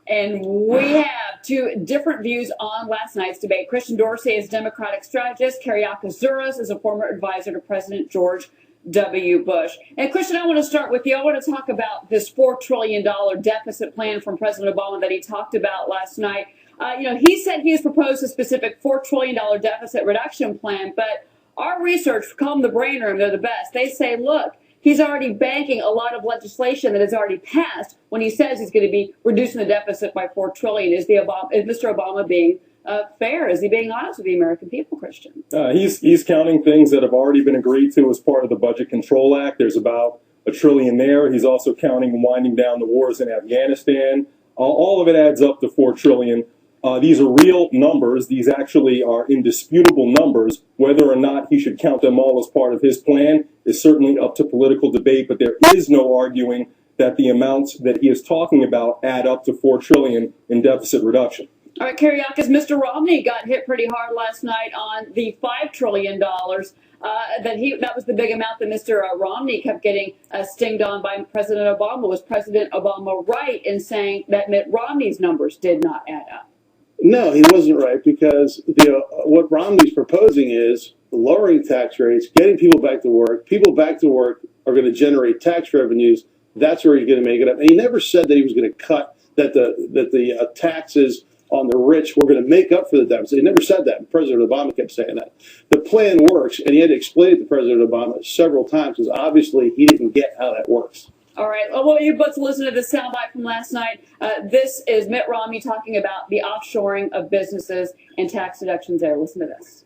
And we have two different views on last night's debate. Christian Dorsey is Democratic strategist. Kereakos Zuras is a former advisor to President George W. Bush. And Christian, I want to start with you. I want to talk about this $4 trillion deficit plan from President Obama that he talked about last night. He said he has proposed a specific $4 trillion deficit reduction plan, but our research, call them the brain room, they're the best. They say, look, he's already banking a lot of legislation that has already passed when he says he's going to be reducing the deficit by $4 trillion. Is Mr. Obama being fair? Is he being honest with the American people, Christian? He's counting things that have already been agreed to as part of the Budget Control Act. There's about $1 trillion there. He's also counting winding down the wars in Afghanistan. All of it adds up to $4 trillion. These are real numbers. These actually are indisputable numbers. Whether or not he should count them all as part of his plan is certainly up to political debate, but there is no arguing that the amounts that he is talking about add up to $4 trillion in deficit reduction. All right, Kereakos, Mr. Romney got hit pretty hard last night on the $5 trillion. That was the big amount that Mr. Romney kept getting stinged on by President Obama. Was President Obama right in saying that Mitt Romney's numbers did not add up? No, he wasn't right, because what Romney's proposing is lowering tax rates, getting people back to work. People back to work are going to generate tax revenues. That's where he's going to make it up. And he never said that he was going to cut, that the taxes on the rich were going to make up for the deficit. He never said that. President Obama kept saying that. The plan works, and he had to explain it to President Obama several times, because obviously he didn't get how that works. All right. Well, you both listen to this soundbite from last night. This is Mitt Romney talking about the offshoring of businesses and tax deductions there. Listen to this.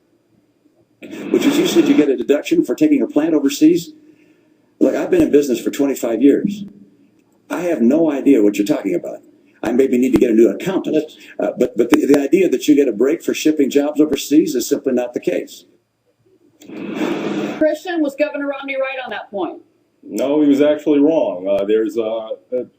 Which is, you said you get a deduction for taking a plant overseas? Look, I've been in business for 25 years. I have no idea what you're talking about. I maybe need to get a new accountant. But the idea that you get a break for shipping jobs overseas is simply not the case. Christian, was Governor Romney right on that point? No, he was actually wrong. There's a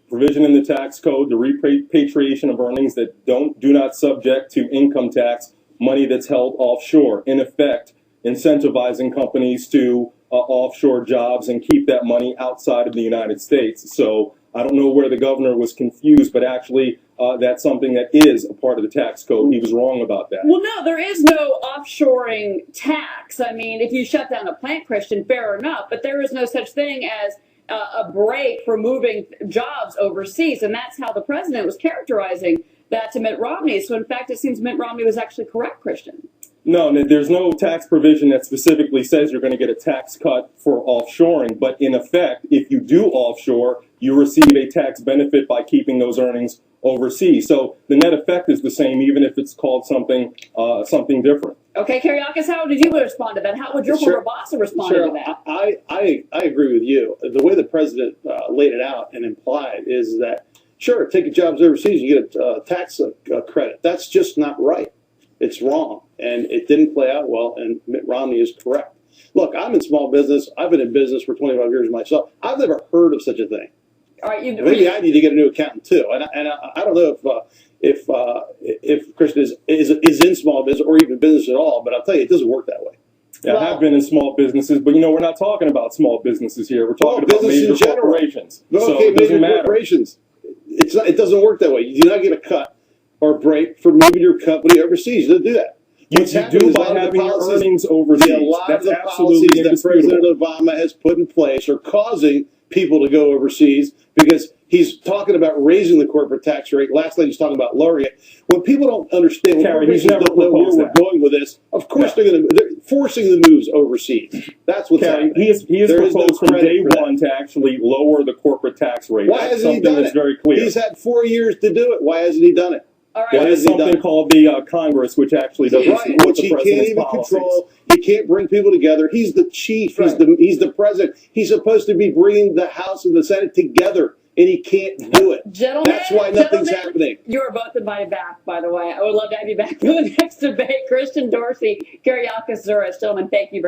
provision in the tax code, the repatriation of earnings that do not subject to income tax, money that's held offshore, in effect incentivizing companies to offshore jobs and keep that money outside of the United States. So I don't know where the governor was confused, but actually that's something that is a part of the tax code. He was wrong about that. Well, no, there is no offshoring tax. I mean, if you shut down a plant, Christian, fair enough, but there is no such thing as a break for moving jobs overseas, and that's how the president was characterizing that to Mitt Romney. So, in fact, it seems Mitt Romney was actually correct, Christian. No, there's no tax provision that specifically says you're going to get a tax cut for offshoring, but in effect, if you do offshore, you receive a tax benefit by keeping those earnings overseas. So the net effect is the same, even if it's called something different. Okay, Kereakos, how did you respond to that? How would your former boss have responded to that? I agree with you. The way the president laid it out and implied is that, sure, taking jobs overseas, you get a tax credit. That's just not right. It's wrong, and it didn't play out well, and Mitt Romney is correct. Look, I'm in small business. I've been in business for 25 years myself. I've never heard of such a thing. All right, maybe I need to get a new accountant too. And I don't know if Christian is in small business or even business at all. But I'll tell you, it doesn't work that way. Yeah, well, I have been in small businesses, but we're not talking about small businesses here. We're talking about major corporations. So it doesn't matter. Corporations. It doesn't work that way. You do not get a cut or a break for moving your company overseas. You don't do that. You do by having your earnings overseas. A lot of the policies that President Obama has put in place are causing people to go overseas, because he's talking about raising the corporate tax rate. Last night he's talking about lowering it. When people don't understand, when corporations don't know where we're going with this, of course they're forcing the moves overseas. That's what's happening. He has proposed from day one to actually lower the corporate tax rate. Why hasn't he done it? Very clear. He's had 4 years to do it. Why hasn't he done it? All right. There's something called the Congress, which actually doesn't support the president's can't even policies. Control. He can't bring people together. He's the chief. He's the president. He's supposed to be bringing the House and the Senate together, and he can't do it. Gentlemen, that's why nothing's happening. You're both invited back, by the way. I would love to have you back for the next debate. Christian Dorsey, Kereakos Zuras. Gentlemen, thank you very much.